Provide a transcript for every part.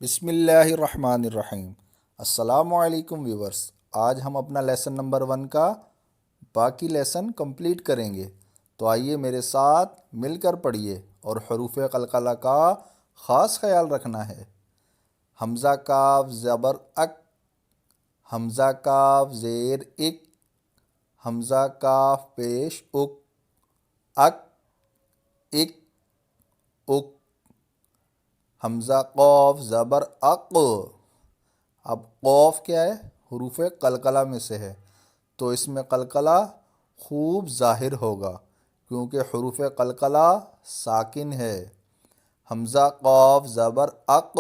بسم اللہ الرحمن الرحیم۔ السلام علیکم ویورز، آج ہم اپنا لیسن نمبر 1 کا باقی لیسن کمپلیٹ کریں گے، تو آئیے میرے ساتھ مل کر پڑھیے اور حروف قلقلہ کا خاص خیال رکھنا ہے۔ حمزہ کاف زبر اک، حمزہ کاف زیر اک، حمزہ کاف پیش اک، اک اک اک، حمزہ قوف زبر اق۔ اب قوف کیا ہے؟ حروف قلقلہ میں سے ہے، تو اس میں قلقلہ خوب ظاہر ہوگا کیونکہ حروف قلقلہ ساکن ہے۔ حمزہ قوف زبر اق،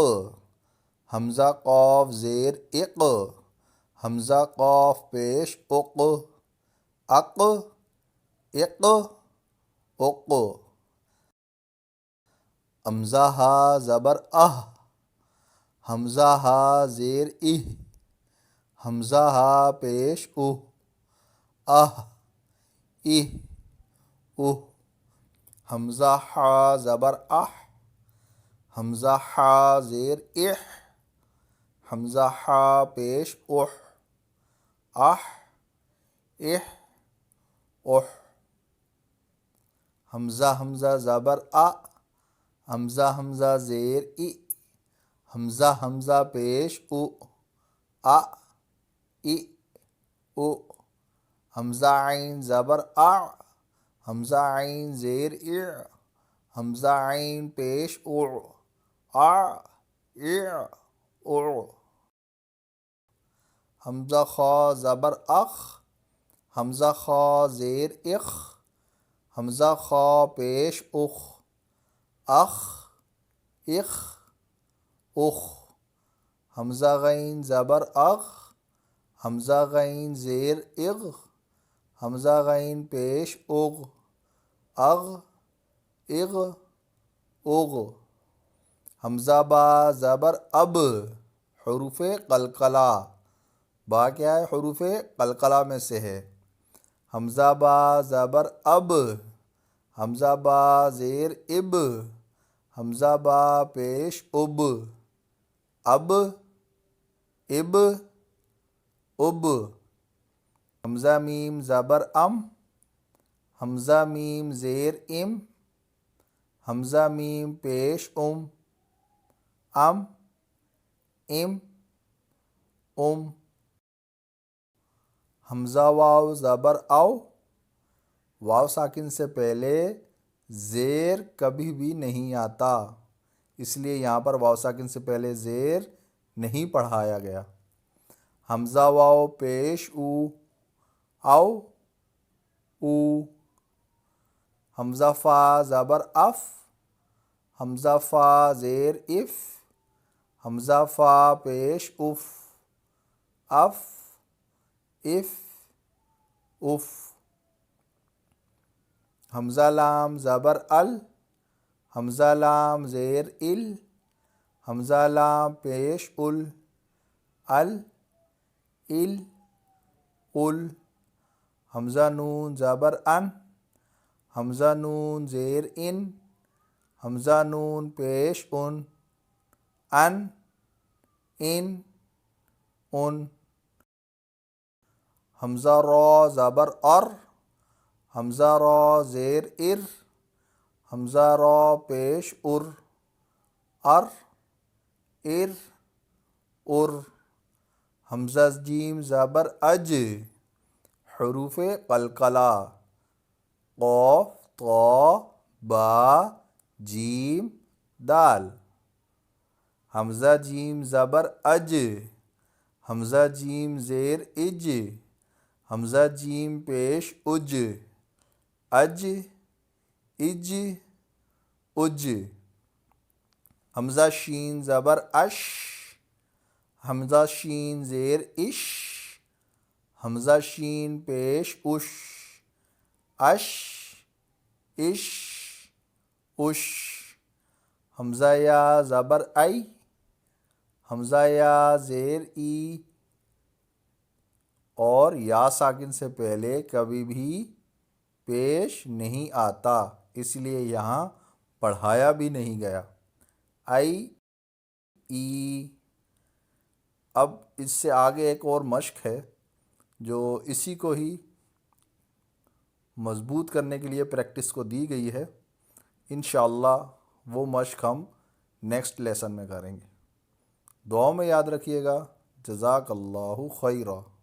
حمزہ قوف زیر اق، حمزہ قوف پیش اق، اق اق اق، حمزہ ہا زبر اہ، حمزہ ہا زیر اہ، حمزہ ہا پیش اہ، اہ اہ اہ، حمزہ ہا زبر اح، حمزہ ہا زیر اح، حمزہ ہا پیش اح، اح اح اح، حمزہ زبر ا، حمزہ زیر ای، حمزہ پیش او، ا ای او، حمزہ عین زبر ا، حمزہ عین زیر ا، حمزہ عین پیش او، ا ا او، حمزہ خا زبر اخ، حمزہ خا زیر اخ، حمزہ خا پیش اخ، اخ اخ اخ، حمزہ غین زبر اغ، حمزہ غین زیر اغ، حمزہ غین پیش اغ، اغ اغ اغ، حمزہ با زبر اب، حروف قلقلہ۔ با کیا ہے؟ حروف قلقلہ میں سے ہے۔ حمزہ با زبر اب، حمزہ با زیر اب، حمزہ با پیش اب، اب اب اب، حمزہ میم زبر ام، حمزہ میم زیر ام، حمزہ میم پیش ام، ام ام ام، حمزہ واو زبر او، واو ساکن سے پہلے زیر کبھی بھی نہیں آتا، اس لیے یہاں پر واو ساکن سے پہلے زیر نہیں پڑھایا گیا۔ حمزہ واو پیش او، او او، حمزہ فا زبر اف، حمزہ فا زیر اف، حمزہ فا پیش اف، اف اف اف، حمزہ لام زبر ال، حمزہ لام زیر ال، حمزہ لام پیش ال، ال ال ال، حمزہ نون زبر ان، حمزہ نون زیر ان، حمزہ نون پیش ان، ان ان، حمزہ را زبر ار، حمزہ را زیر ار، حمزہ را پیش ار، ار ار ار، حمزہ جیم زبر اج، حروف قلقلہ، قاف طا با جیم دال، حمزہ جیم زبر اج، حمزہ جیم زیر اج، حمزہ جیم پیش اج، اج اج اج، حمزہ شین زبر اش، حمزہ شین زیر اش، حمزہ شین پیش اش، اش اش اش، حمزہ یا زبر ای، حمزہ یا زیر ای، اور یا ساکن سے پہلے کبھی بھی پیش نہیں آتا، اس لیے یہاں پڑھایا بھی نہیں گیا۔ ای ای۔ اب اس سے آگے ایک اور مشق ہے جو اسی کو ہی مضبوط کرنے کے لیے پریکٹس کو دی گئی ہے۔ انشاءاللہ وہ مشق ہم نیکسٹ لیسن میں کریں گے۔ دعاؤں میں یاد رکھیے گا۔ جزاک اللہ خیرہ۔